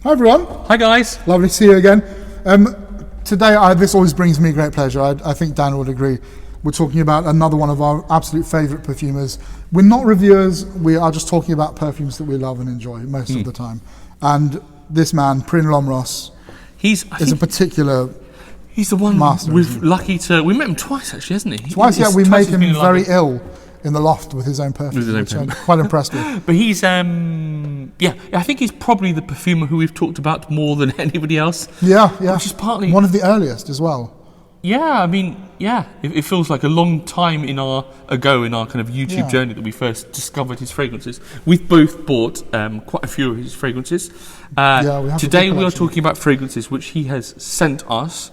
Hi everyone. Hi guys. Lovely to see you again. Today, this always brings me great pleasure. I think Dan would agree. We're talking about another one of our absolute favourite perfumers. We're not reviewers, we are just talking about perfumes that we love and enjoy most of the time. And this man, Prin Lomros, is a particular He's the one master. we met him twice actually, hasn't he? Twice, yeah, we made him very ill in the Loft with his own perfume, which I'm quite impressed with. But he's, I think he's probably the perfumer who we've talked about more than anybody else. Yeah. Which is partly... one of the earliest as well. Yeah, it feels like a long time ago in our kind of YouTube journey that we first discovered his fragrances. We've both bought quite a few of his fragrances. Today we are talking about fragrances which he has sent us.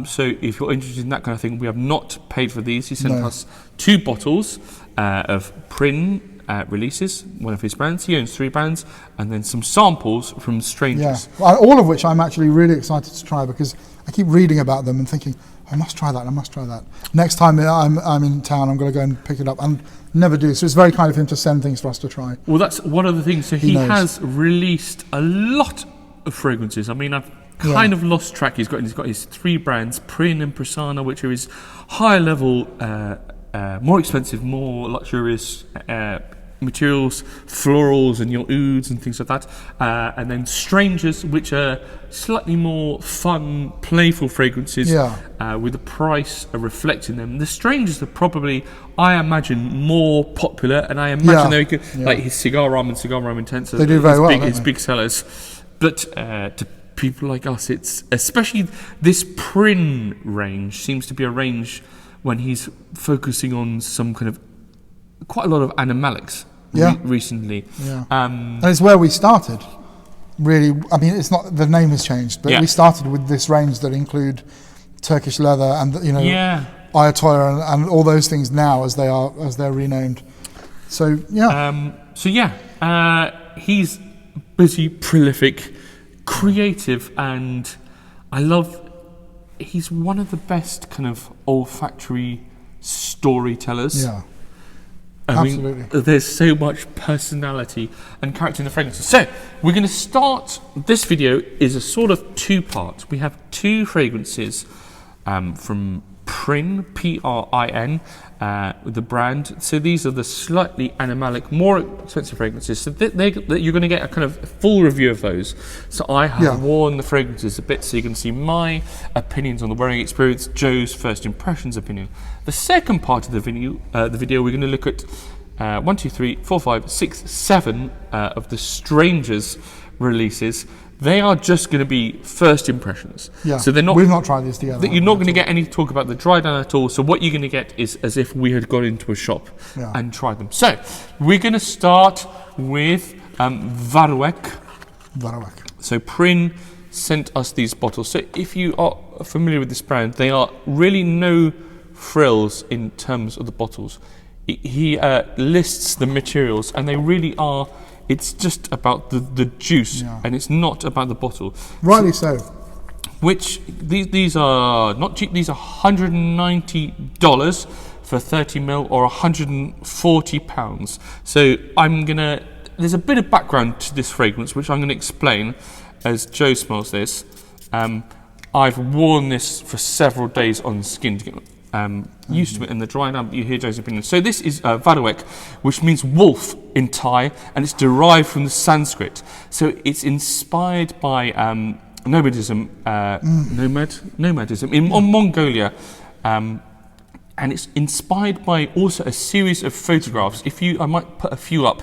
So if you're interested in that kind of thing, we have not paid for these. He sent us 2 bottles of Prin releases, one of his brands. He owns 3 brands, and then some samples from Strangers. Yeah, well, all of which I'm actually really excited to try because I keep reading about them and thinking, I must try that. Next time I'm in town, I'm going to go and pick it up, and never do. So it's very kind of him to send things for us to try. Well, that's one of the things. So he has released a lot of fragrances. I mean, I've kind of lost track. He's got his 3 brands, Prin and Persona, which are his higher level, more expensive, more luxurious materials, florals and your ouds and things like that, and then Strangers, which are slightly more fun, playful fragrances, with the price reflecting them. The Strangers are probably, I imagine, more popular, and I imagine they could, like his Cigar Rum Intense, they do very well, his big sellers. But to people like us, it's especially this Prin range seems to be a range when he's focusing on some kind of quite a lot of animalics recently. And it's where we started. Really, I mean, it's not, the name has changed, but we started with this range that include Turkish leather and Ayatollah and all those things now as they're renamed. So he's busy, prolific, creative, and he's one of the best kind of olfactory storytellers. Yeah, absolutely. There's so much personality and character in the fragrances. So we're going to start. This video is a sort of 2-part. We have 2 fragrances from Prin, P-R-I-N, the brand. So these are the slightly animalic, more expensive fragrances. So you're going to get a kind of full review of those. So I have worn the fragrances a bit, so you can see my opinions on the wearing experience, Joe's first impressions opinion. The second part of the video, we're going to look at 1, 2, 3, 4, 5, 6, 7 of the Strangers releases. They are just going to be first impressions. Yeah. So they're not. We've not tried these together. You're not going to get any talk about the dry down at all. So what you're going to get is as if we had gone into a shop and tried them. So we're going to start with Varuek. So Prin sent us these bottles. So if you are familiar with this brand, they are really no frills in terms of the bottles. He lists the materials, and they really are. It's just about the juice, and it's not about the bottle. Rightly so. Which these are not cheap. These are $190 for 30 ml or £140. So there's a bit of background to this fragrance, which I'm gonna explain as Joe smells this. I've worn this for several days on skin to get used to it, and the dry down. You hear Joe's opinion. So this is Varuek, which means wolf in Thai, and it's derived from the Sanskrit. So it's inspired by nomadism in Mongolia, and it's inspired by also a series of photographs. I might put a few up,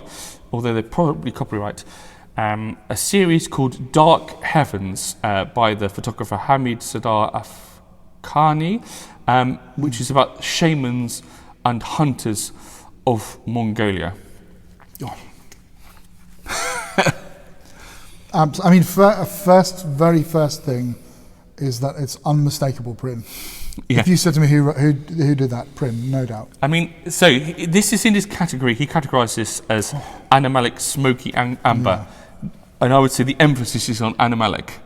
although they're probably copyright. A series called Dark Heavens by the photographer Hamid Sadar Afghani, which is about shamans and hunters of Mongolia. I mean, very first thing is that it's unmistakable Prin. If you said to me who did that, Prin, no doubt. I mean, so this is in his category. He categorised this as animalic, smoky amber, and I would say the emphasis is on animalic.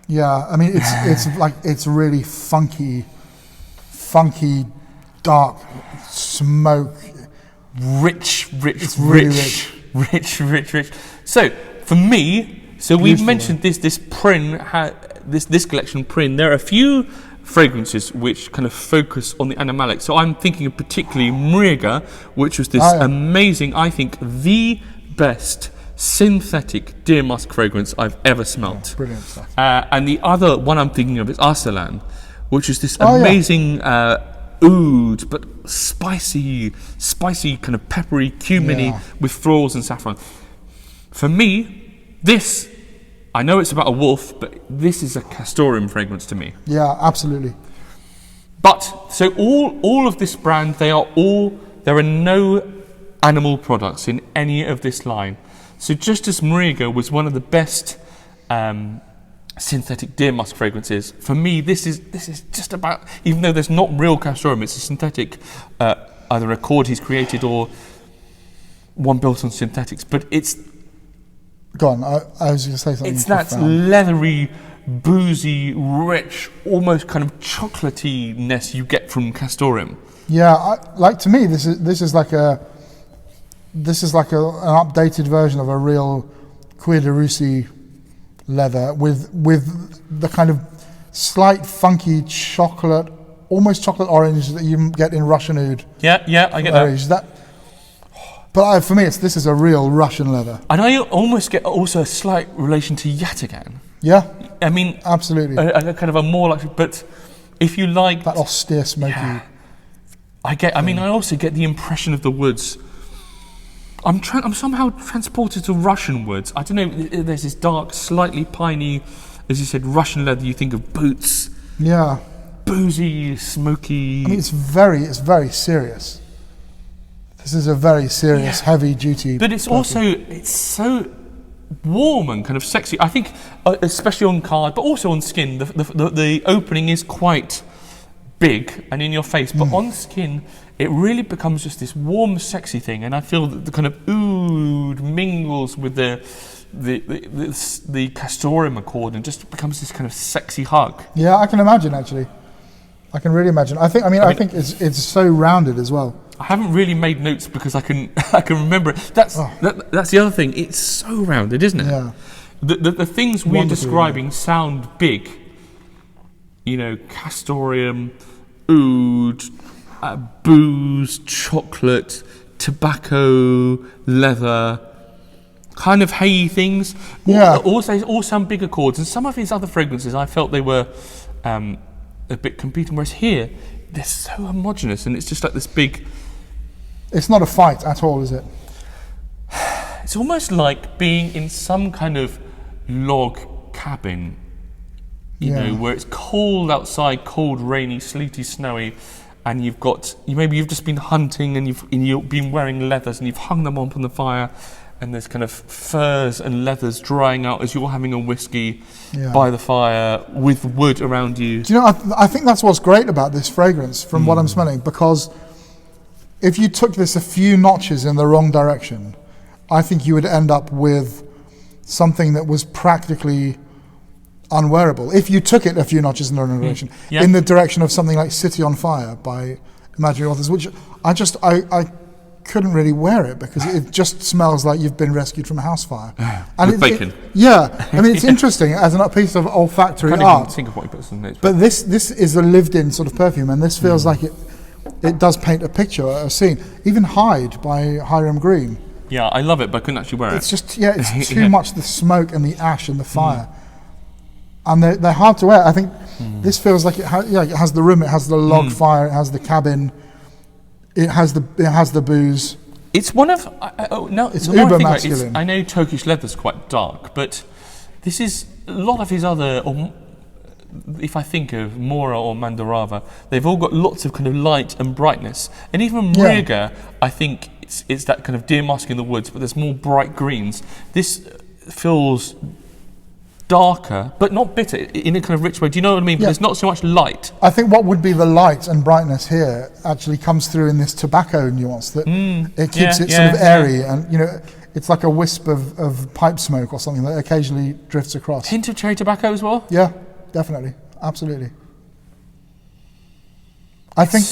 Yeah, I mean, it's really funky, dark smoke, rich. It's really rich. So for me, So we've mentioned this Prin, this collection Prin. There are a few fragrances which kind of focus on the animalic. So I'm thinking of particularly Mriga, which was this amazing, I think, the best synthetic deer musk fragrance I've ever smelt. Yeah, brilliant stuff. And the other one I'm thinking of is Arsalan, which is this amazing oud, but spicy kind of peppery, cuminy with florals and saffron. For me, this, I know it's about a wolf, but this is a castoreum fragrance to me. Yeah, absolutely. But, so all of this brand, there are no animal products in any of this line. So just as Mriga was one of the best synthetic deer musk fragrances, for me this is just about, even though there's not real castoreum, it's a synthetic, either a cord he's created or one built on synthetics, but it's... Go on, I was going to say something. It's that leathery, boozy, rich, almost kind of chocolatey-ness you get from castoreum. Yeah, to me, this is like an updated version of a real Cuir de Russie leather with the kind of slight funky chocolate, almost chocolate orange that you get in Russian oud. Yeah, I get that. But for me, this is a real Russian leather. And I almost get also a slight relation to Yataghan. Yeah, I mean, absolutely. A kind of a more like, but if you like that austere, smoky. Yeah, I mean, I also get the impression of the woods. I'm somehow transported to Russian woods. I don't know. There's this dark, slightly piney, as you said, Russian leather. You think of boots. Yeah. Boozy, smoky. I mean, it's very serious. This is a very serious, heavy-duty. But it's so warm and kind of sexy. I think, especially on card, but also on skin, the opening is quite big and in your face. But on skin, it really becomes just this warm, sexy thing. And I feel that the kind of oud mingles with the castoreum accord and just becomes this kind of sexy hug. Yeah, I can imagine actually. I can really imagine. I think it's so rounded as well. I haven't really made notes because I can remember it. That's the other thing. It's so rounded, isn't it? Yeah. The things we're describing sound big. You know, castoreum, oud, booze, chocolate, tobacco, leather, kind of hay things. Yeah. All sound bigger chords. And some of his other fragrances, I felt they were a bit competing. Whereas here, they're so homogenous, and it's just like this big... It's not a fight at all, is it? It's almost like being in some kind of log cabin, you know, where it's cold outside, cold, rainy, sleety, snowy, and you've just been hunting and you've been wearing leathers and you've hung them up on the fire, and there's kind of furs and leathers drying out as you're having a whiskey by the fire with wood around you. Do you know, I think that's what's great about this fragrance from what I'm smelling, because if you took this a few notches in the wrong direction, I think you would end up with something that was practically unwearable. If you took it a few notches in the wrong direction, in the direction of something like City on Fire by Imaginary Authors, which I couldn't really wear it because it just smells like you've been rescued from a house fire. And with bacon. I mean, it's interesting as a piece of olfactory art. Think of what you put some notes. But this is a lived-in sort of perfume, and this feels like it does paint a picture, a scene. Even Hyde by Hiram Green. Yeah, I love it, but I couldn't actually wear it. It's just, it's too much the smoke and the ash and the fire. And they're hard to wear. I think this feels like it has the room, it has the log fire, it has the cabin, it has the booze. It's one of it's uber masculine. I know Turkish leather's quite dark, but this is a lot of his other. Or if I think of Mora or Mandarava, they've all got lots of kind of light and brightness. And even Mriga, I think it's that kind of deer musk in the woods, but there's more bright greens. This feels darker, but not bitter, in a kind of rich way. Do you know what I mean? But there's not so much light. I think what would be the light and brightness here actually comes through in this tobacco nuance, that it keeps it sort of airy, and you know, it's like a wisp of pipe smoke or something that occasionally drifts across. Hint of cherry tobacco as well? Yeah, definitely, absolutely. I think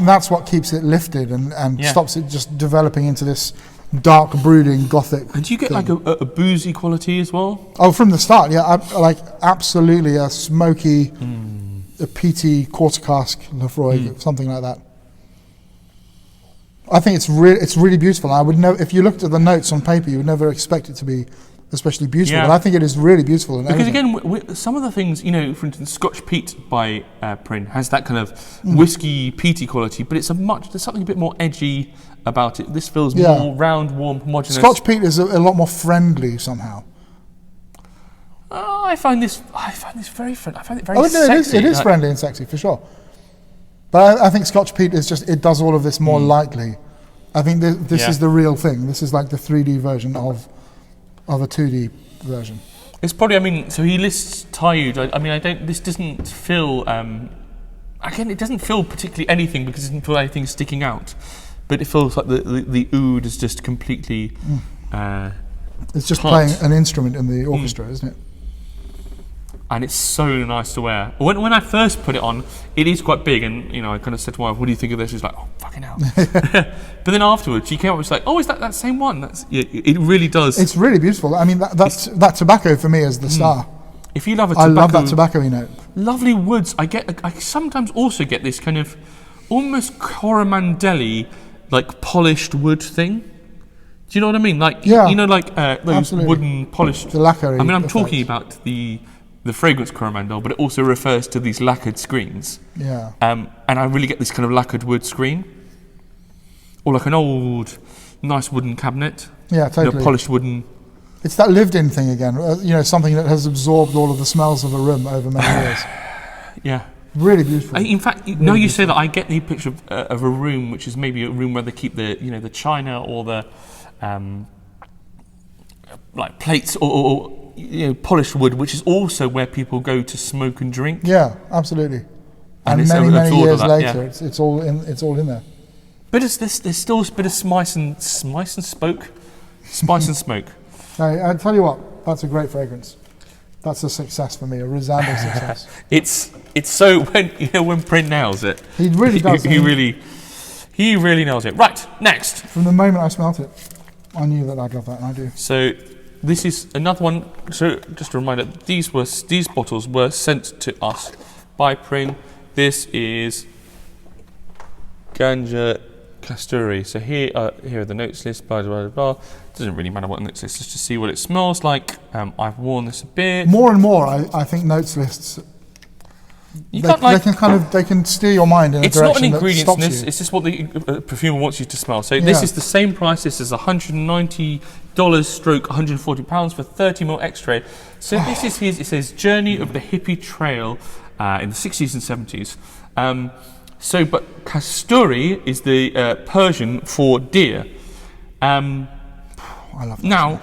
that's what keeps it lifted and stops it just developing into this dark, brooding, gothic. And do you get thing. like a boozy quality as well? Oh, from the start, yeah, like absolutely a smoky, a peaty quarter cask Varuek, something like that. I think it's really beautiful. I would know if you looked at the notes on paper, you would never expect it to be especially beautiful. Yeah. But I think it is really beautiful. Because again, some of the things, you know, for instance, Scotch Peat by Prin has that kind of whiskey peaty quality, but there's something a bit more edgy about it. This feels more round, warm, homogeneous. Scotch Peat is a lot more friendly somehow. I find this very friendly. I find it very sexy. It is friendly and sexy for sure. But I think Scotch Peat is it does all of this more lightly. I think this is the real thing. This is like the 3D version of a 2D version. It's probably, so he lists Taiud. This doesn't feel, again, it doesn't feel particularly anything because it doesn't feel anything sticking out. But it feels like the oud is just completely it's just playing an instrument in the orchestra, isn't it? And it's so nice to wear. When I first put it on, it is quite big, and I kind of said to my wife, "What do you think of this?" She's like, "Oh, fucking hell!" But then afterwards, she came up and was like, "Oh, is that same one?" It really does. It's really beautiful. I mean, that tobacco for me is the star. If you love a tobacco, I love that tobacco-y note. Lovely woods. I sometimes also get this kind of almost Coromandelli, like polished wood thing. Do you know what I mean? Like those absolutely. wooden polished. The lacquer. I'm talking about the fragrance Coromandel, but it also refers to these lacquered screens. Yeah. And I really get this kind of lacquered wood screen, or like an old, nice wooden cabinet. Yeah, totally. Polished wooden. It's that lived-in thing again. Something that has absorbed all of the smells of a room over many years. Yeah. Really beautiful. In fact, now you say that, I get the picture of a room, which is maybe a room where they keep the china or the like plates or polished wood, which is also where people go to smoke and drink. Yeah, absolutely. And many years later, it's all in there. But there's still a bit of spice and smoke. I tell you what, that's a great fragrance. That's a success for me, a resounding success. It's so when Prin nails it. He really does. He really nails it. Right, next. From the moment I smelt it, I knew that I'd love that, and I do. So this is another one. So just a reminder, these bottles were sent to us by Prin. This is Ganja Kasturi. So here are the notes list. Blah blah blah. Doesn't really matter what the notes list. Let's just see what it smells like. I've worn this a bit. More and more, I think notes lists. They can steer your mind in a direction. It's not an ingredients list. You. It's just what the perfumer wants you to smell. So this is the same price. This is $190 stroke £140 for 30ml extra. So this is his. It says Journey of the Hippie Trail in the 60s and 70s. But Kasturi is the Persian for deer. I love that. Now,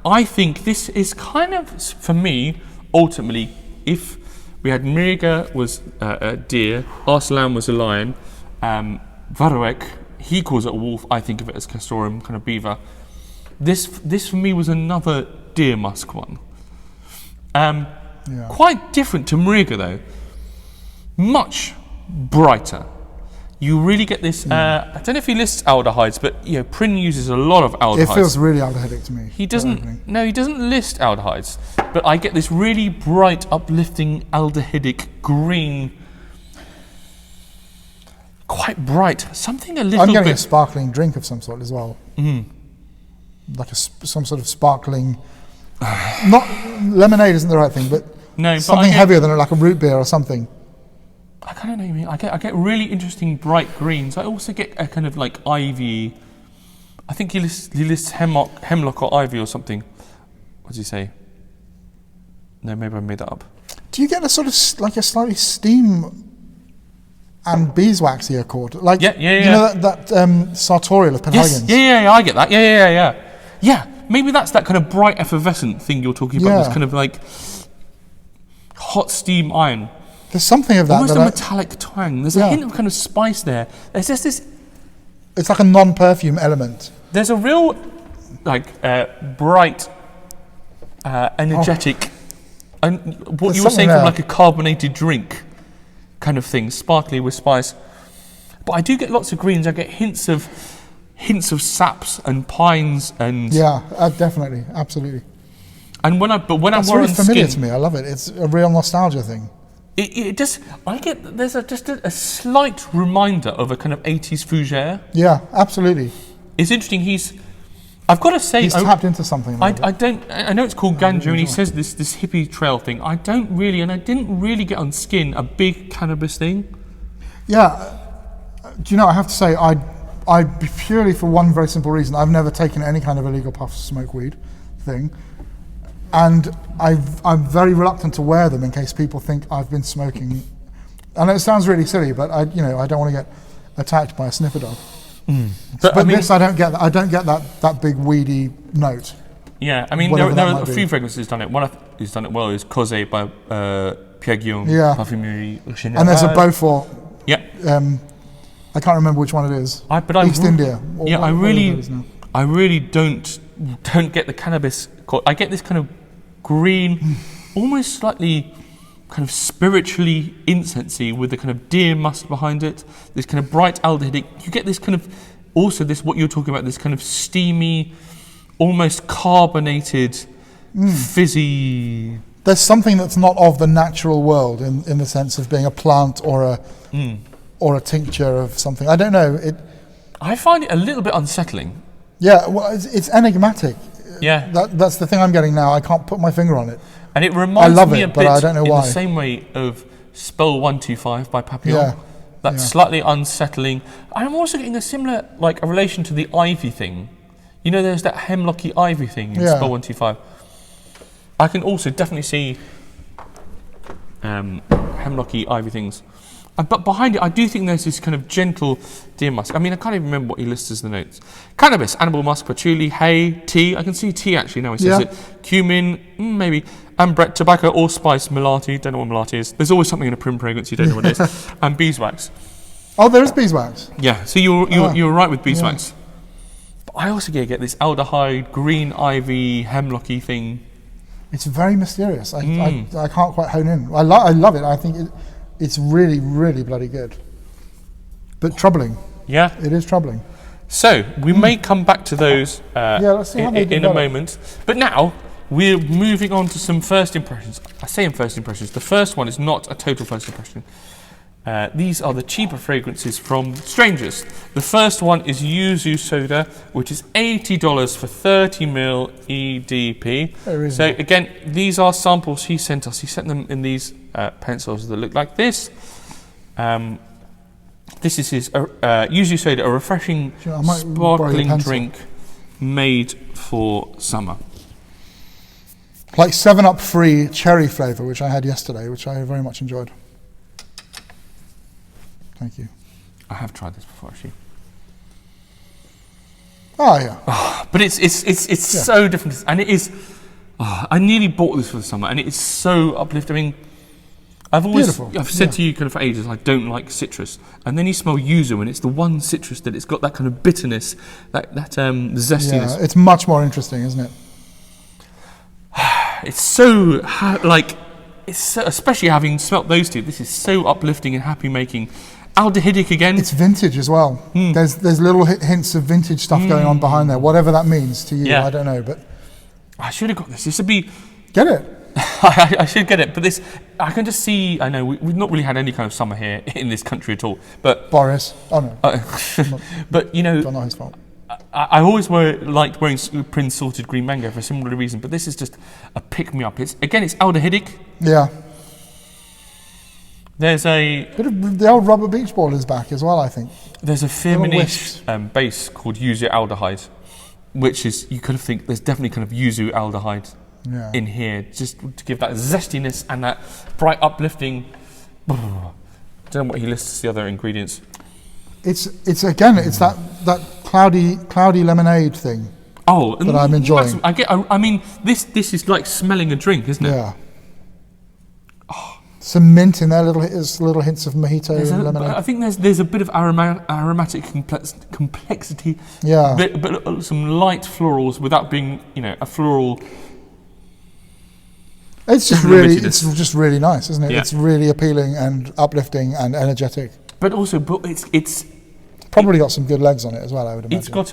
I think this is kind of, for me, ultimately, if we had Miriga was a deer, Arslan was a lion, Varuek, he calls it a wolf, I think of it as Castorum, kind of beaver. This for me was another deer musk one. Quite different to Miriga though. Much brighter. You really get this. I don't know if he lists aldehydes, but Prin uses a lot of aldehydes. It feels really aldehydic to me. He doesn't. No, he doesn't list aldehydes, but I get this really bright, uplifting aldehydic green. Quite bright. Something a little bit. I'm getting a sparkling drink of some sort as well. Like some sort of sparkling. Not lemonade isn't the right thing, but something heavier than like a root beer or something. I kind of know what you mean. I get really interesting bright greens. I also get a kind of like ivy. I think he lists hemlock or ivy or something. What does he say? No, maybe I made that up. Do you get a sort of like a slightly steam and beeswaxy accord? Like you know that sartorial of Penhagen's? Yes, I get that. Yeah. Maybe that's that kind of bright effervescent thing you're talking about. This kind of like hot steam iron. There's something of that. Almost a metallic twang. There's a hint of kind of spice there. There's just this. It's like a non-perfume element. There's a real, bright, energetic, and what you were saying from like a carbonated drink, kind of thing, sparkly with spice. But I do get lots of greens. I get hints of hints of saps and pines and definitely, absolutely. And when I'm That's wearing really familiar skin, to me. I love it. It's a real nostalgia thing. it just there's a slight reminder of a kind of 80s fougere. Yeah, absolutely. It's interesting. I've got to say, he's tapped into something. I know it's called Ganja, and he says this hippie trail thing. I didn't really get on skin a big cannabis thing. Yeah, do you know? I have to say, I purely for one very simple reason. I've never taken any kind of illegal puff smoke weed thing, and I'm very reluctant to wear them in case people think I've been smoking. And it sounds really silly, but I don't want to get attacked by a sniffer dog. But I mean, this I don't get. I don't get that big weedy note. Yeah, I mean there are a few fragrances done it. One who's done it well is Cause by Pierre Guillaume Parfumerie Générale. And there's a Beaufort. Yeah. I can't remember which one it is. East India. Yeah, I really don't get the cannabis. I get this kind of green, almost slightly kind of spiritually incensey with the kind of deer musk behind it, this kind of bright aldehydic. You get this kind of, also this, what you're talking about, this kind of steamy, almost carbonated, fizzy. There's something that's not of the natural world in the sense of being a plant or a tincture of something. I don't know. I find it a little bit unsettling. Yeah, well, it's enigmatic. Yeah. That's the thing I'm getting now. I can't put my finger on it. And it reminds me a bit, but I don't know why. in the same way of Spell 125 by Papillon. That's slightly unsettling. And I'm also getting a similar, like a relation to the ivy thing. You know, there's that hemlocky ivy thing in Spell 125. I can also definitely see hemlocky ivy things. But behind it, I do think there's this kind of gentle deer musk. I mean, I can't even remember what he lists as the notes. Cannabis, animal musk, patchouli, hay, tea. I can see tea actually now he says it. Cumin, maybe. Ambrette, tobacco, allspice, mulatto. Don't know what mulatto is. There's always something in a prim fragrance you don't know what it is. And beeswax. Oh, there is beeswax. Yeah, so you're right with beeswax. But I also get this aldehyde, green ivy, hemlocky thing. It's very mysterious. I can't quite hone in. I love it. I think it's really, really bloody good. But troubling. Yeah. It is troubling. So, we may come back to those let's see how they in a moment. But now, we're moving on to some first impressions. I say in first impressions. The first one is not a total first impression. These are the cheaper fragrances from Strangers. The first one is Yuzu Soda, which is $80 for 30ml EDP. So again, these are samples he sent us. He sent them in these pencils that look like this. This is his Yuzu Soda, a refreshing, sparkling drink made for summer. Like 7-Up free cherry flavour, which I had yesterday, which I very much enjoyed. Thank you. I have tried this before, actually. Oh yeah. But it's so different, and it is. I nearly bought this for the summer, and it is so uplifting. I mean, I've said to you kind of for ages, I don't like citrus, and then you smell yuzu, and it's the one citrus that it's got that kind of bitterness, that zestiness. Yeah, it's much more interesting, isn't it? It's so especially having smelt those two. This is so uplifting and happy making. Aldehydic again. It's vintage as well. There's little hints of vintage stuff going on behind there. Whatever that means to you, I don't know. But I should have got this. This would be. Get it. I should get it. But this, I can just see. I know we've not really had any kind of summer here in this country at all. But Boris. Oh no. But you know. Not his fault. I always liked wearing Prin's Sorted Green Mango for a similar reason. But this is just a pick me up. It's aldehydic. Yeah. There's a bit of the old rubber beach ball is back as well, I think. There's a Firmenich base called Yuzu aldehyde, which is, you could think there's definitely kind of Yuzu aldehyde in here, just to give that zestiness and that bright uplifting. I don't know what he lists as the other ingredients. It's that cloudy lemonade thing. Oh, that I'm enjoying. I mean, this is like smelling a drink, isn't it? Yeah. Some mint in there, little hints of mojito and lemonade. I think there's a bit of aromatic complexity. Yeah. But some light florals without being, a floral. It's just really nice, isn't it? Yeah. It's really appealing and uplifting and energetic. But also, it's Probably got some good legs on it as well, I would imagine. It's got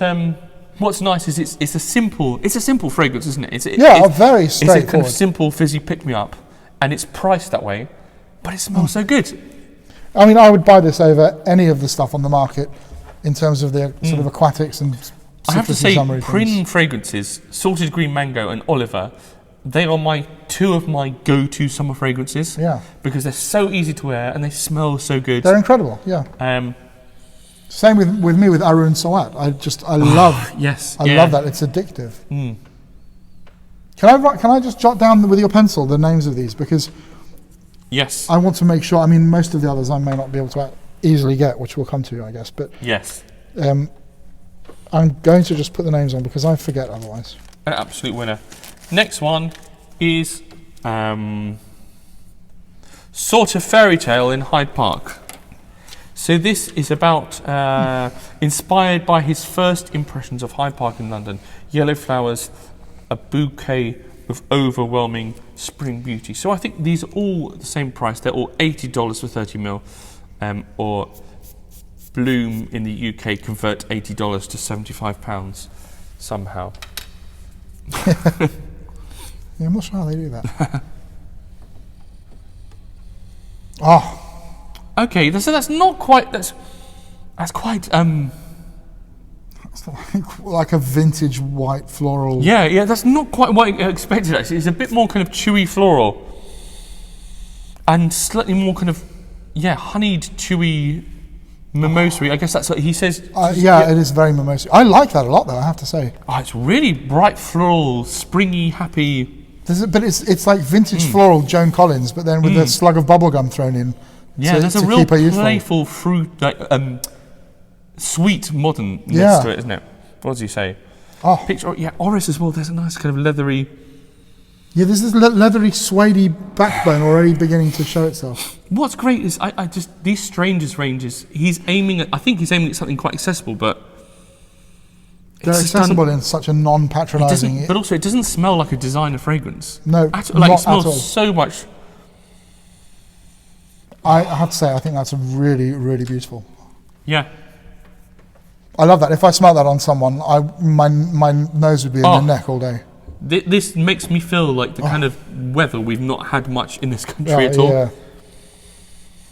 what's nice is it's a simple fragrance, isn't it? It's very straightforward. It's a kind of simple fizzy pick me up, and it's priced that way, but it smells so good. I mean, I would buy this over any of the stuff on the market in terms of the sort of aquatics and I have to say, Prin things. fragrances, Salted Green Mango and Oliver, they are two of my go-to summer fragrances. Yeah. Because they're so easy to wear and they smell so good. They're incredible, yeah. Same with me with Arun Sawat. I love love that. It's addictive. Mm. Can I just jot down with your pencil the names of these, because yes, I want to make sure. I mean, most of the others I may not be able to easily get, which we'll come to, I guess. But yes, I'm going to just put the names on because I forget otherwise. An absolute winner. Next one is Sorta Fairytale in Hyde Park. So this is about inspired by his first impressions of Hyde Park in London. Yellow flowers, a bouquet of overwhelming spring beauty. So I think these are all the same price. They're all $80 for 30 ml, or Bloom in the UK convert $80 to £75 somehow. Yeah, I'm not sure how they do that. Oh. Okay, so that's not quite. That's quite. It's like a vintage white floral. Yeah, that's not quite what I expected. Actually, it's a bit more kind of chewy floral, and slightly more kind of honeyed, chewy, mimosa. I guess that's what he says. It is very mimosa. I like that a lot, though. I have to say. Oh, it's really bright floral, springy, happy. But it's like vintage floral Joan Collins, but then with a slug of bubblegum thrown in. Yeah, there's a real playful fruit, like sweet modernness to it, isn't it? What does he say? Oh, picture, Oris as well. There's a nice kind of leathery. Yeah, there's this leathery, suede backbone already beginning to show itself. What's great is I just these Strangers ranges. I think he's aiming at something quite accessible, but they're accessible in such a non-patronising. But also, it doesn't smell like a designer fragrance. No, it smells so much. I have to say, I think that's really, really beautiful. Yeah. I love that. If I smell that on someone, my nose would be in their neck all day. This makes me feel like the kind of weather we've not had much in this country at all. Yeah.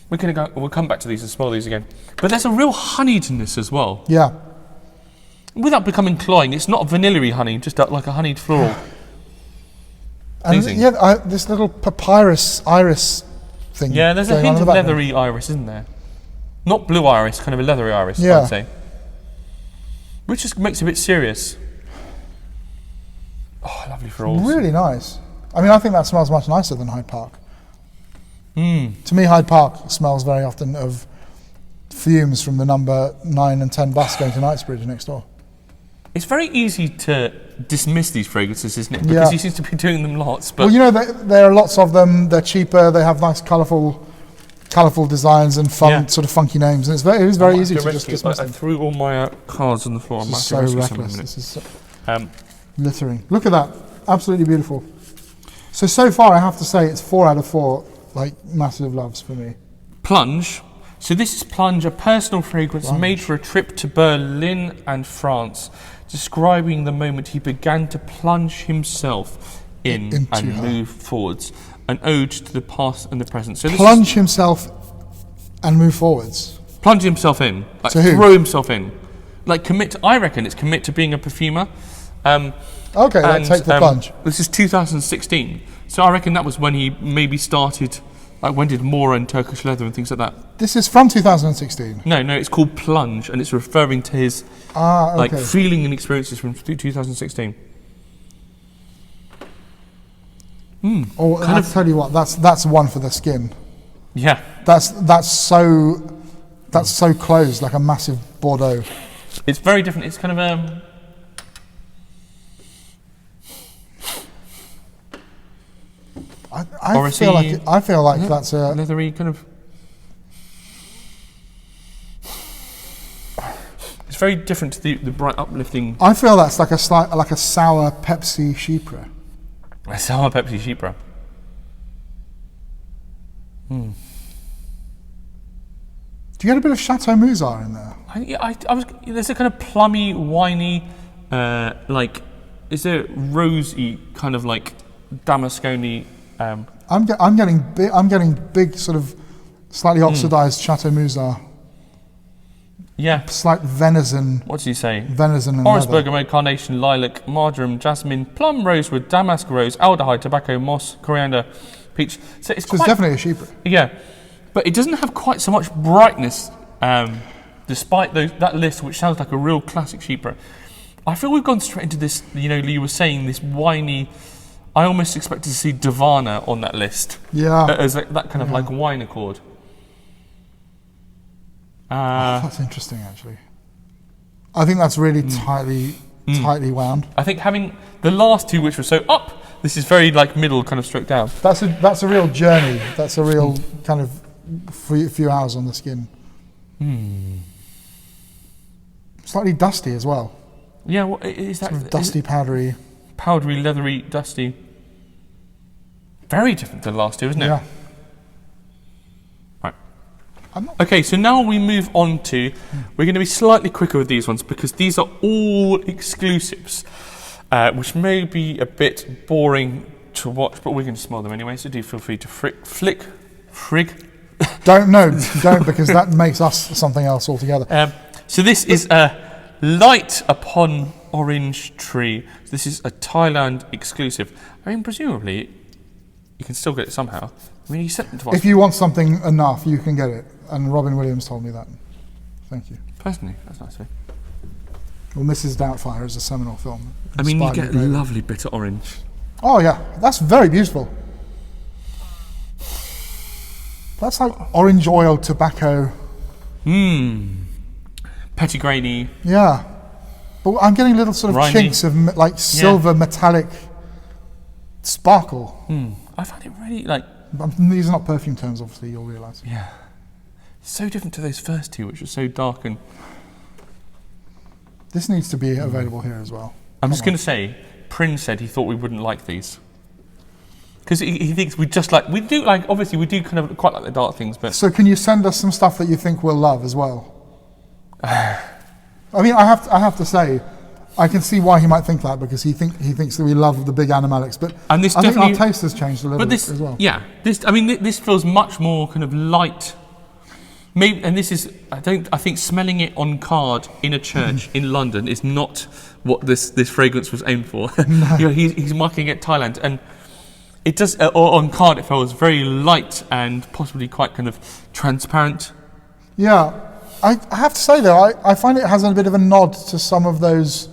We'll come back to these and smell these again. But there's a real honeyedness as well. Yeah. Without becoming cloying, it's not vanilla-y honey, just like a honeyed floral. And this little papyrus iris thing. Yeah, there's a hint of leathery iris, isn't there? Not blue iris, kind of a leathery iris, I'd say. Which just makes it a bit serious. Oh, lovely florals. Really nice. I mean, I think that smells much nicer than Hyde Park. To me, Hyde Park smells very often of fumes from the number 9 and 10 bus going to Knightsbridge next door. It's very easy to dismiss these fragrances, isn't it? Because he seems to be doing them lots. But well, you know, there are lots of them. They're cheaper. They have nice, colourful designs and fun, sort of funky names. And it is very easy to just dismiss them. I threw all my cards on the floor. This is so reckless. This is so littering. Look at that. Absolutely beautiful. So far, I have to say, it's 4 out of 4, like, massive loves for me. Plunge. So this is Plunge, a personal fragrance made for a trip to Berlin and France, describing the moment he began to plunge himself in and move forwards. An ode to the past and the present. So plunge himself and move forwards. Plunge himself in. Like throw himself in. Like I reckon it's commit to being a perfumer. Okay, let's take the plunge. This is 2016. So I reckon that was when he maybe started, like when did Moore and Turkish Leather and things like that. This is from 2016? No, it's called Plunge, and it's referring to his like feeling and experiences from 2016. I'll tell you what, that's one for the skin. Yeah. That's so closed, like a massive Bordeaux. It's very different. It's kind of I feel like that's a leathery kind of. It's very different to the bright uplifting. I feel that's like a sour Pepsi Chypre. A sour Pepsi Chypre. Do you get a bit of Chateau Moussard in there? I was. There's a kind of plummy, winey, like, is there rosy kind of like Damascone? I'm getting big sort of slightly oxidized Chateau Moussard. Yeah. Slight venison. What does he say? Venison and Forest leather. bergamot, carnation, lilac, marjoram, jasmine, plum, rosewood, damask rose, aldehyde, tobacco, moss, coriander, peach. So it's definitely a sheeper. Yeah, but it doesn't have quite so much brightness, despite that list, which sounds like a real classic sheeper. I feel we've gone straight into this. You know, you were saying this winey. I almost expected to see Divana on that list. Yeah. As that kind of like wine accord. That's interesting, actually. I think that's really tightly wound. I think having the last two, which were so up, this is very like middle, kind of stroke down. That's a real journey. That's a real kind of few hours on the skin. Slightly dusty as well. Yeah, what is that? Sort of dusty, powdery. Powdery, leathery, dusty. Very different to the last two, isn't it? Yeah. Right. Okay, so now we move on to, we're going to be slightly quicker with these ones because these are all exclusives, which may be a bit boring to watch, but we're going to smell them anyway, so do feel free to frig. Don't, because that makes us something else altogether. So this is a Light Upon Orange Tree. This is a Thailand exclusive. I mean, presumably, you can still get it somehow. I mean, you sent it to us. If you want something enough, you can get it. And Robin Williams told me that. Thank you. Personally, that's nice of you. Well, Mrs. Doubtfire is a seminal film. I mean, you get lovely bitter orange. Oh, yeah. That's very beautiful. That's like orange oil, tobacco. Pettigrainy. Yeah. But I'm getting little sort of Rindy. chinks of like silver metallic sparkle. I find it really like... These are not perfume terms, obviously, you'll realise. Yeah. So different to those first two, which are so dark and... This needs to be available here as well. I'm just going to say, Prin said he thought we wouldn't like these. Because he thinks we just like... We do like... Obviously, we do kind of quite like the dark things, but... So can you send us some stuff that you think we'll love as well? I mean, I have to say, I can see why he might think that, because he thinks that we love the big animalics, but and this I think our taste has changed a little bit as well. Yeah, this feels much more kind of light. Maybe, and this is I think smelling it on card in a church in London is not what this fragrance was aimed for. No. You know, he's marketing it Thailand, and it does. Or on card, it feels very light and possibly quite kind of transparent. Yeah. I have to say though, I find it has a bit of a nod to some of those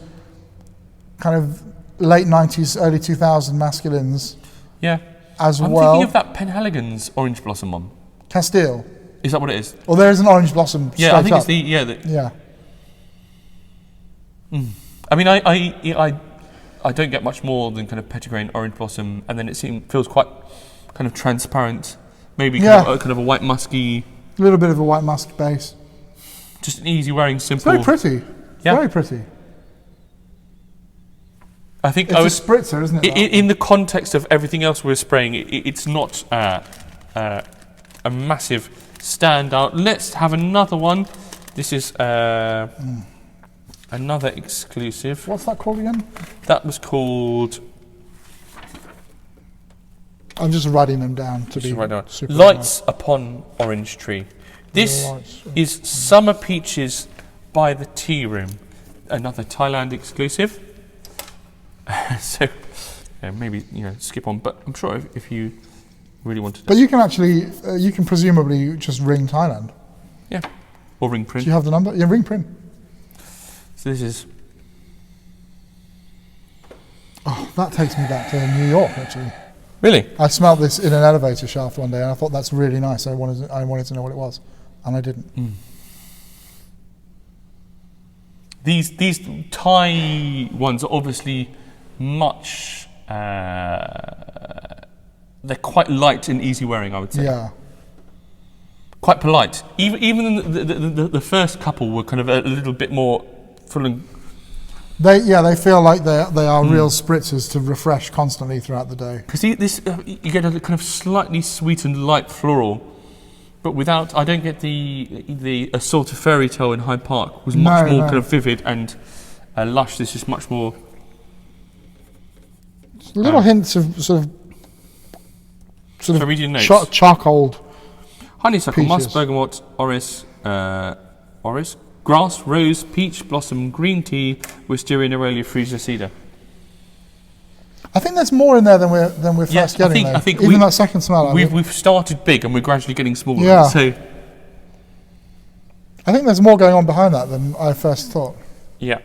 kind of late 90s, early 2000s masculines. Yeah. As I'm well. thinking of that Penhaligon's Orange Blossom one. Castile. Is that what it is? Well, there is an Orange Blossom. Yeah, I think up. it's the yeah. I mean, I don't get much more than kind of Pettigrain Orange Blossom, and then it feels quite kind of transparent, maybe kind of a white musky. A little bit of a white musk base. Just an easy wearing, simple. It's very pretty. Yeah. Very pretty. I think it's a spritzer, isn't it? In the context of everything else we're spraying, it's not a massive standout. Let's have another one. This is another exclusive. What's that called again? That was called... I'm just writing them down to be super Lights Upon Orange Tree. This is Summer Peaches by the Tea Room. Another Thailand exclusive. So maybe skip on, but I'm sure if you really wanted to. But you can actually, you can presumably just ring Thailand. Yeah, or ring Prin. Do you have the number? Yeah, ring Prin. So this is... Oh, that takes me back to New York, actually. Really? I smelled this in an elevator shaft one day, and I thought that's really nice. I wanted to know what it was, and I didn't. These Thai ones are obviously much. They're quite light and easy wearing, I would say. Yeah. Quite polite. Even the first couple were kind of a little bit more full and. They feel like they are real spritzers to refresh constantly throughout the day. Because you get a kind of slightly sweetened light floral, But without, I don't get the Sorta Fairytale in Hyde Park was much more kind of vivid and lush. This is much more. Little hints of sort of charcoal. Honeysuckle, peaches. musk, bergamot, orris, grass, rose, peach, blossom, green tea, wisteria, neroli, freesia, cedar. I think there's more in there than we're first getting. I think even that second smell. We've started big and we're gradually getting smaller. Yeah. So I think there's more going on behind that than I first thought. Yeah.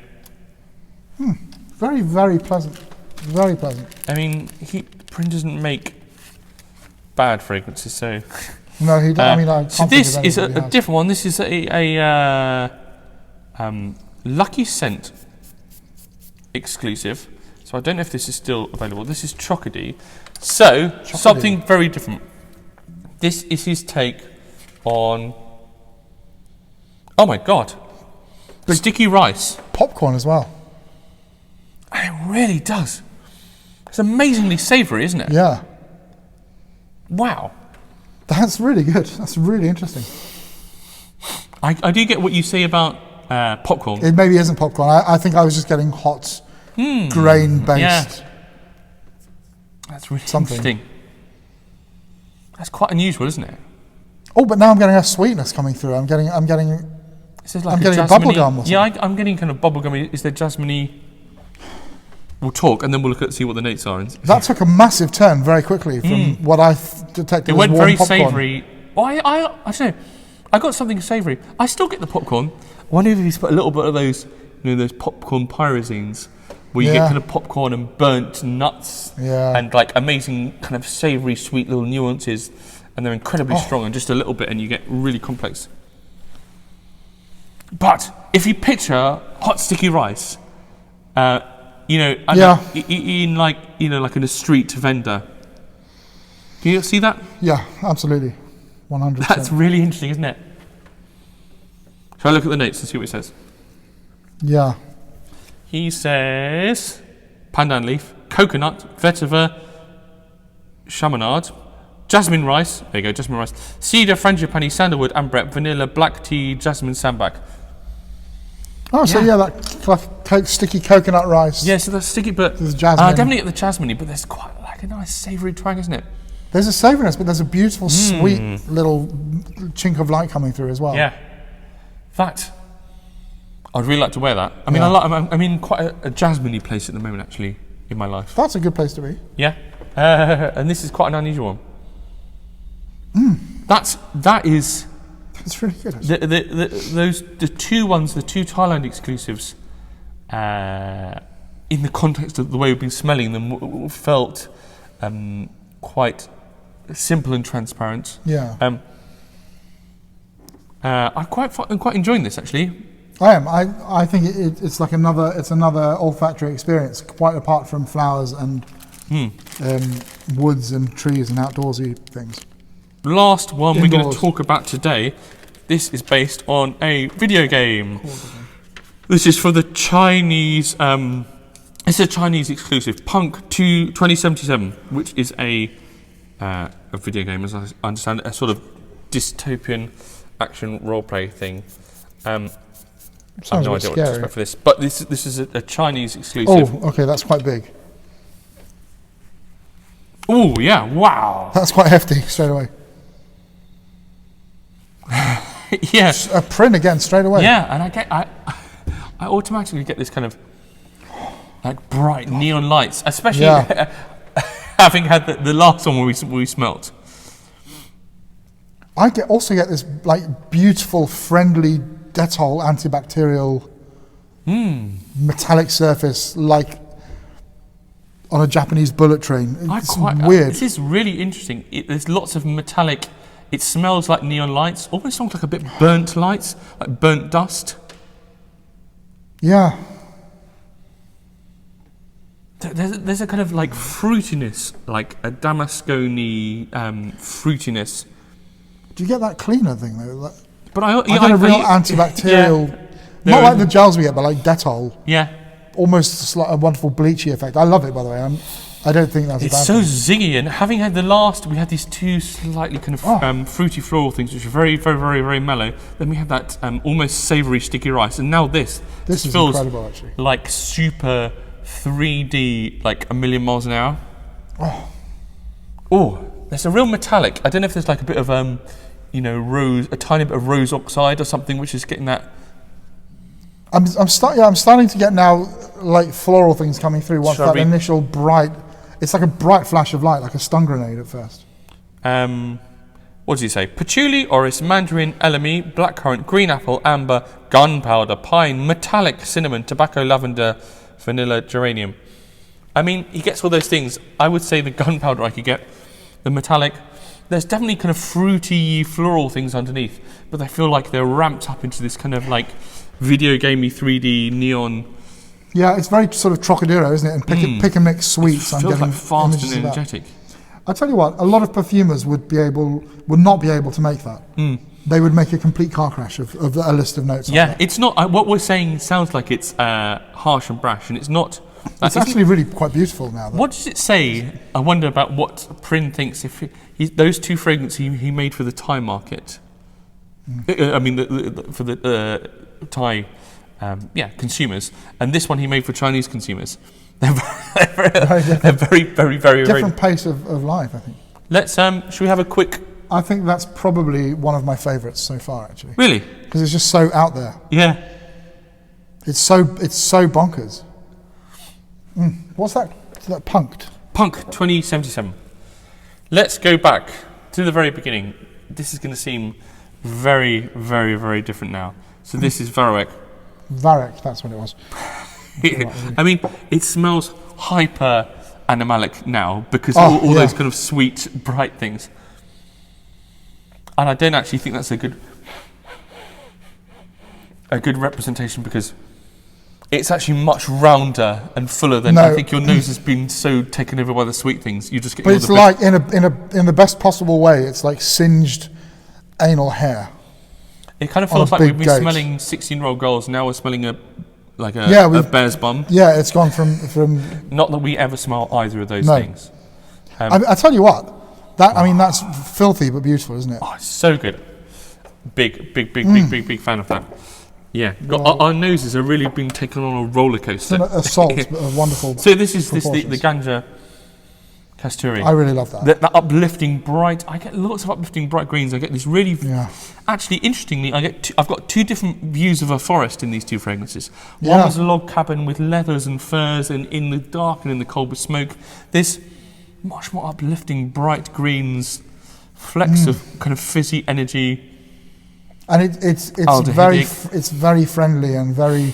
Very, very pleasant. Very pleasant. I mean, Prin doesn't make bad fragrances, so. No, he doesn't. I mean, I can't so this think of is anything a different one. This is a Lucky Scent exclusive. So I don't know if this is still available. This is Chockedee. So something very different. This is his take on. Oh my God! Sticky rice. Popcorn as well. And it really does. It's amazingly savoury, isn't it? Yeah. Wow. That's really good. That's really interesting. I do get what you say about popcorn. It maybe isn't popcorn. I think I was just getting hot, grain-based. Yeah. That's really interesting. That's quite unusual, isn't it? Oh, but now I'm getting a sweetness coming through. I'm getting This is like a bubblegum or something. Yeah, I'm getting kind of bubblegummy. Is there jasmine-y? We'll talk and then we'll see what the notes are. That took a massive turn very quickly from what I detected. It went as warm very popcorn. savoury. Oh, I don't know. I got something savoury. I still get the popcorn. I wonder if he's put a little bit of those, those popcorn pyrazines, where you get kind of popcorn and burnt nuts and like amazing kind of savoury, sweet little nuances, and they're incredibly strong, and just a little bit, and you get really complex. But if you picture hot sticky rice, in like in a street vendor, can you see that? Yeah, absolutely, 100%. That's really interesting, isn't it? Shall I look at the notes and see what it says? Yeah. He says pandan leaf, coconut, vetiver, chaminade, jasmine rice. There you go, jasmine rice. Cedar, frangipani, sandalwood, ambret, vanilla, black tea, jasmine sambac. Oh, so that sticky coconut rice. Yeah, so that's sticky, but there's jasmine. Definitely get the jasmine, but there's quite like a nice savoury twang, isn't it? There's a savouriness, but there's a beautiful, sweet little chink of light coming through as well. Yeah. That, I'd really like to wear that. I mean, I'm in quite a jasmine-y place at the moment, actually, in my life. That's a good place to be. Yeah. And this is quite an unusual one. That is. It's really good. The two Thailand exclusives, in the context of the way we've been smelling them, felt quite simple and transparent. Yeah. I'm quite enjoying this, actually. I am. I think it's like another olfactory experience, quite apart from flowers and woods and trees and outdoorsy things. Last one we're going to talk about today. This is based on a video game. This is for the Chinese. It's a Chinese exclusive, Punk 2077, which is a video game, as I understand it, a sort of dystopian action roleplay thing. I have no idea what to expect for this, but this is a Chinese exclusive. Oh, okay, that's quite big. Oh yeah! Wow. That's quite hefty straight away. Yeah. A Prin again straight away. Yeah, and I automatically get this kind of like bright neon lights, especially having had the last one where we smelt. I also get this like beautiful, friendly Dettol antibacterial metallic surface, like on a Japanese bullet train. It's weird. This is really interesting. There's lots of metallic. It smells like neon lights, almost sounds like a bit burnt lights, like burnt dust. Yeah. There's a kind of like fruitiness, like a Damascone fruitiness. Do you get that cleaner thing though? But I get a real antibacterial, not like the gels we get, but like Dettol. Yeah. Almost like a wonderful bleachy effect. I love it, by the way. I don't think that's It's so ziggy, and having had we had these two slightly kind of fruity floral things, which are very, very, very, very mellow. Then we have that almost savoury sticky rice, and now this is feels incredible, actually. Like super 3D, like a million miles an hour. Oh, there's a real metallic. I don't know if there's like a bit of rose, a tiny bit of rose oxide or something, which is getting that. I'm starting to get now like floral things coming through. Once that initial bright. It's like a bright flash of light, like a stun grenade at first. What does he say? Patchouli, orris, mandarin, elemi, blackcurrant, green apple, amber, gunpowder, pine, metallic, cinnamon, tobacco, lavender, vanilla, geranium. I mean, he gets all those things. I would say the gunpowder I could get, the metallic. There's definitely kind of fruity, floral things underneath, but they feel like they're ramped up into this kind of like video gamey 3D neon. Yeah, it's very sort of Chockedee, isn't it? And pick and mix sweets. It feels like fast and energetic. I tell you what, a lot of perfumers would not be able to make that. They would make a complete car crash of a list of notes. Yeah, like it's not. What we're saying sounds like it's harsh and brash, and it's not. It's actually really quite beautiful now. Though. What does it say? I wonder about what Prin thinks if those two fragrances he made for the Thai market. I mean, for the Thai. Consumers, and this one he made for Chinese consumers. They're very, very, very different pace of life, I think. Let's. Should we have a quick? I think that's probably one of my favourites so far, actually. Really? Because it's just so out there. Yeah. It's so bonkers. What's that? Is that Punked? Punk 2077. Let's go back to the very beginning. This is going to seem very, very, very different now. So this is Varuek. Varuek, that's what it was. I mean, it smells hyper animalic now because all those kind of sweet, bright things. And I don't actually think that's a good representation because it's actually much rounder and fuller than I think your nose has been so taken over by the sweet things. You just get. But it's like in the best possible way. It's like singed anal hair. It kind of feels like we've been smelling 16-year-old girls. Now we're smelling a bear's bum. Yeah, it's gone from. Not that we ever smell either of those things. I tell you what, that's filthy but beautiful, isn't it? Oh, it's so good. Big fan of that. Yeah, our noses have really been taken on a roller coaster. It's an assault, but a wonderful. So this is the Ganja Kasturi. I really love that. The uplifting bright. I get lots of uplifting bright greens. I get this really. Yeah. Actually, interestingly, I've got two different views of a forest in these two fragrances. One was a log cabin with leathers and firs, and in the dark and in the cold with smoke. This much more uplifting bright greens, flecks of kind of fizzy energy. And it's very friendly and very,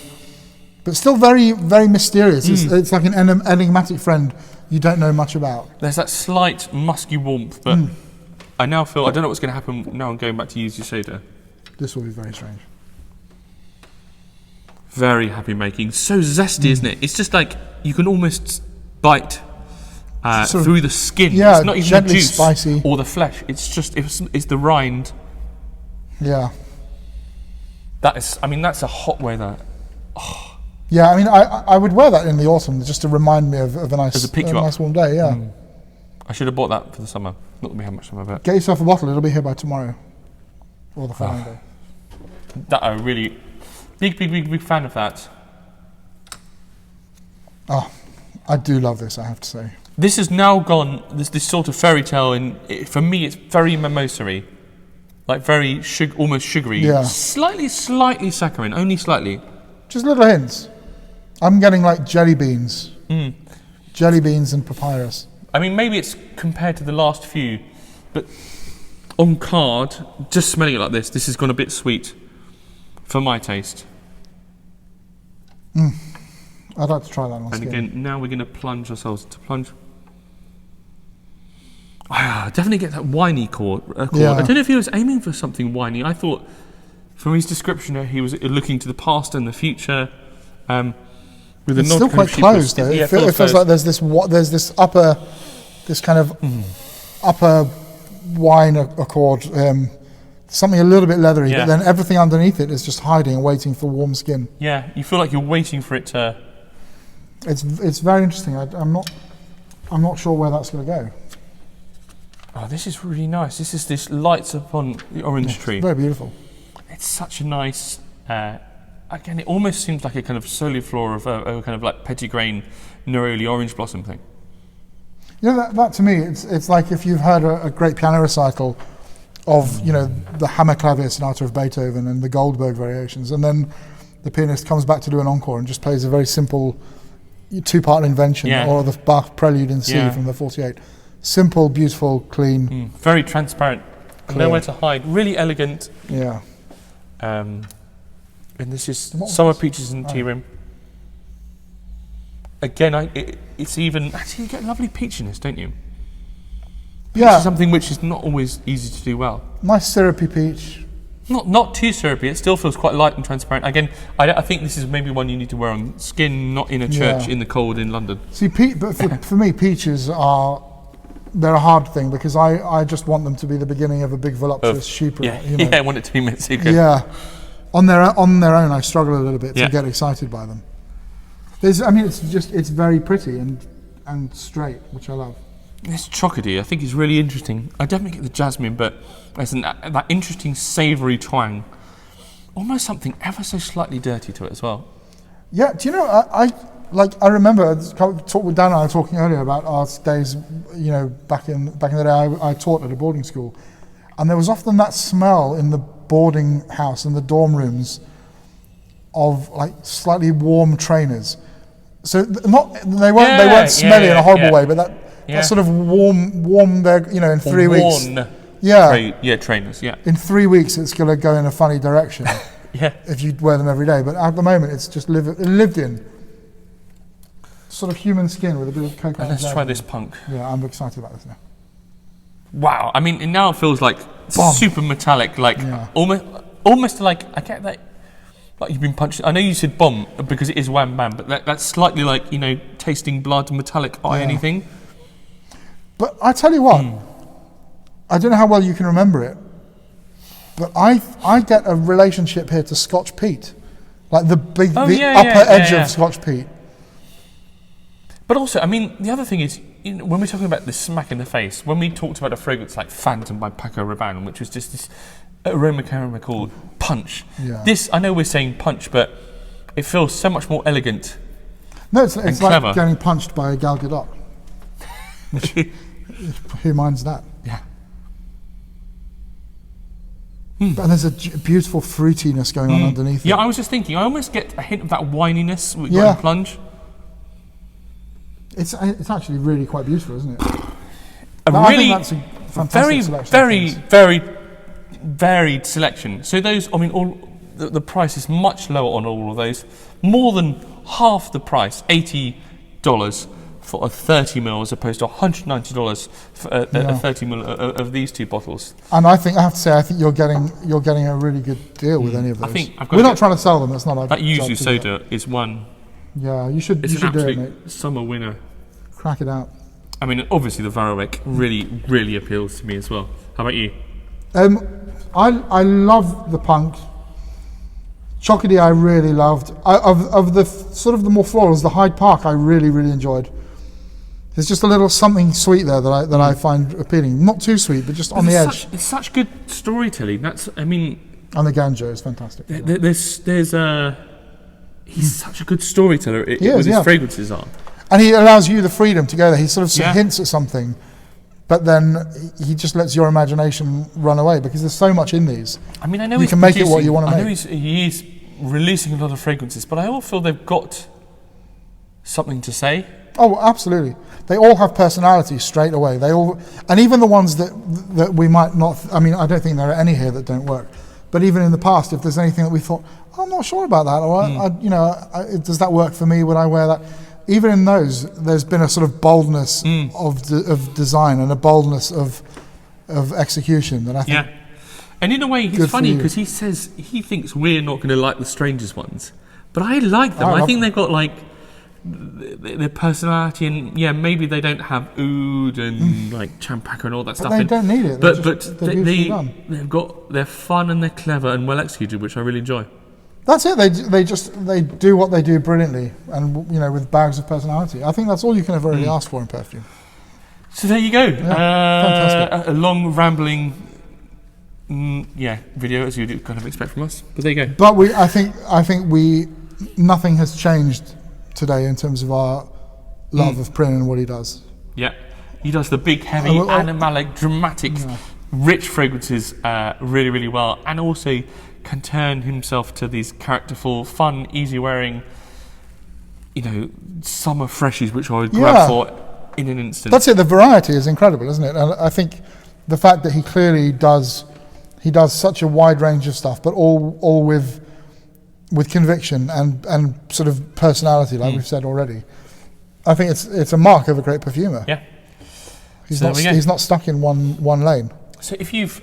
but still very, very mysterious. It's like an enigmatic friend you don't know much about. There's that slight musky warmth, but I now feel, I don't know what's going to happen now I'm going back to Yuzu soda. This will be very strange. Very happy making. So zesty, isn't it? It's just like you can almost bite through the skin. Yeah, it's not even gently the juice spicy. Or the flesh. It's just, it's the rind. Yeah. That's a hot weather. Oh. Yeah, I mean, I would wear that in the autumn just to remind me of a nice warm day, yeah. I should have bought that for the summer. Not that we have much summer, but... Get yourself a bottle, it'll be here by tomorrow. Or the following day. That I'm really... Big fan of that. Oh, I do love this, I have to say. This has now gone, this sort of fairy tale, for me it's very mimosa-y. Like very almost sugary. Yeah. Slightly saccharine, only slightly. Just little hints. I'm getting like jelly beans. Jelly beans and papyrus. I mean, maybe it's compared to the last few, but on card, just smelling it like this has gone a bit sweet for my taste. I'd like to try that on skin. And again, now we're going to plunge ourselves into Plunge. Definitely get that winey chord. Yeah. I don't know if he was aiming for something winey. I thought, from his description, he was looking to the past and the future. With it's still quite close, though. It feels like there's this upper wine accord, something a little bit leathery, but then everything underneath it is just hiding and waiting for warm skin. Yeah, you feel like you're waiting for it to... It's very interesting. I'm not I'm not sure where that's going to go. Oh, this is really nice. This lights upon the orange tree. Very beautiful. It's such a nice. Again, it almost seems like a kind of soliflor of a kind of like pettigrain, neroli orange blossom thing. That to me, it's like if you've heard a great piano recital of the Hammerklavier Sonata of Beethoven and the Goldberg variations, and then the pianist comes back to do an encore and just plays a very simple two-part invention, or the Bach Prelude in C from the 48. Simple, beautiful, clean. Very transparent. Nowhere to hide. Really elegant. Yeah. And this is Summer Peaches in Tea Room. Again, it's even... Actually, you get lovely peachiness, don't you? Peach is something which is not always easy to do well. Nice syrupy peach. Not too syrupy. It still feels quite light and transparent. Again, I think this is maybe one you need to wear on skin, not in a church in the cold in London. See, but for me, peaches are... They're a hard thing because I just want them to be the beginning of a big voluptuous sheep. I want it to be Mitsuko. Yeah. On their own, I struggle a little bit to get excited by them. It's very pretty and straight, which I love. This Chockedee, I think, is really interesting. I definitely get the jasmine, but there's that interesting savoury twang. Almost something ever so slightly dirty to it as well. Yeah, do you know, I remember with Dan and I were talking earlier about our days, back in the day I taught at a boarding school, and there was often that smell in the boarding house and the dorm rooms of like slightly warm trainers. So they weren't smelly in a horrible way, but that sort of warm there, in 3 weeks. Trainers, In 3 weeks it's going to go in a funny direction. If you wear them every day, but at the moment it's just lived in. Sort of human skin with a bit of cocoa. Let's try this punk. Yeah, I'm excited about this now. Wow, I mean, now it feels like super metallic, like almost like, I get that, like you've been punched. I know you said bomb because it is wham bam, but that's slightly like, tasting blood, metallic irony thing. But I tell you what, I don't know how well you can remember it, but I get a relationship here to Scotch peat, like the upper edge of Scotch peat. But also, I mean, the other thing is, when we're talking about this smack in the face, when we talked about a fragrance like Phantom by Paco Rabanne, which was just this aroma called punch. Yeah. This, I know we're saying punch, but it feels so much more elegant. No, it's like getting punched by a Gal Gadot. Who minds that? Yeah. And there's a beautiful fruitiness going on underneath it. Yeah, I was just thinking, I almost get a hint of that wininess we got in Plunge. It's actually really quite beautiful, isn't it? I think that's a fantastic selection. Very varied selection. So those, I mean, all the price is much lower on all of those. More than half the price, $80 for a 30 ml as opposed to $190 for a 30 ml of these two bottles. And I have to say, I think you're getting a really good deal with any of those. I think we're not trying to sell them. That's not our that Yuzu soda is one. Yeah, you should. It's you should an do it, absolute mate. summer winner. Crack it out. I mean, obviously the Varuek really appeals to me as well. How about you? I love the punk. Chockedee I really loved. Of the sort of the more florals, the Hyde Park I really enjoyed. There's just a little something sweet there that I find appealing. Not too sweet, but just on the edge. It's such good storytelling. And the Ganja is fantastic. He's such a good storyteller with his fragrances are. And he allows you the freedom to go there. He sort of hints at something, but then he just lets your imagination run away because there's so much in these. I mean, I know you can make it what you want to make. I know he's releasing a lot of fragrances, but I all feel they've got something to say. Oh, absolutely. They all have personality straight away. And even the ones that we might not. I mean, I don't think there are any here that don't work. But even in the past, if there's anything that we thought, I'm not sure about that, or does that work for me? Would I wear that? Even in those, there's been a sort of boldness of design and a boldness of execution that I think. Yeah, and in a way, it's funny because he says he thinks we're not going to like the Strangers ones, but I like them. I think they've got like their personality, and maybe they don't have oud and like champagne and all that stuff. They don't need it. They're fun and they're clever and well executed, which I really enjoy. That's it. They do what they do brilliantly, and with bags of personality. I think that's all you can ever really ask for in perfume. So there you go. Fantastic. A long, rambling, video as you'd kind of expect from us. But there you go. But I think nothing has changed today in terms of our love of Prin and what he does. Yeah, he does the big, heavy, animalic, dramatic, rich fragrances really, really well, and also can turn himself to these characterful, fun, easy-wearing, summer freshies, which I would grab for in an instant. That's it. The variety is incredible, isn't it? And I think the fact that he clearly does such a wide range of stuff, but all with conviction and sort of personality, like we've said already. I think it's a mark of a great perfumer. Yeah. He's not stuck in one lane. So if you've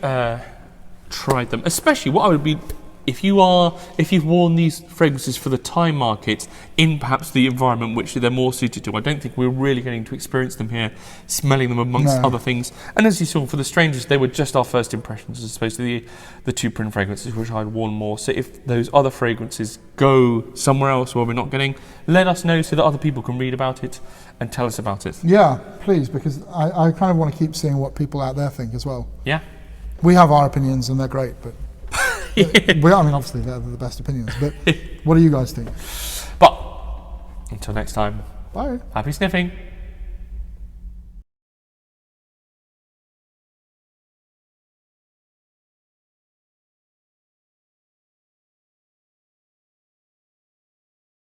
tried them, especially what I would be, if you've worn these fragrances for the Thai market in perhaps the environment which they're more suited to, I don't think we're really getting to experience them here, smelling them amongst other things. And as you saw for the Strangers, they were just our first impressions as opposed to the two Prin fragrances which I'd worn more. So if those other fragrances go somewhere else where we're not getting, let us know so that other people can read about it and tell us about it. Yeah, please, because I kind of want to keep seeing what people out there think as well. Yeah. We have our opinions and they're great, but obviously they're the best opinions, but what do you guys think? But until next time, bye. Happy sniffing.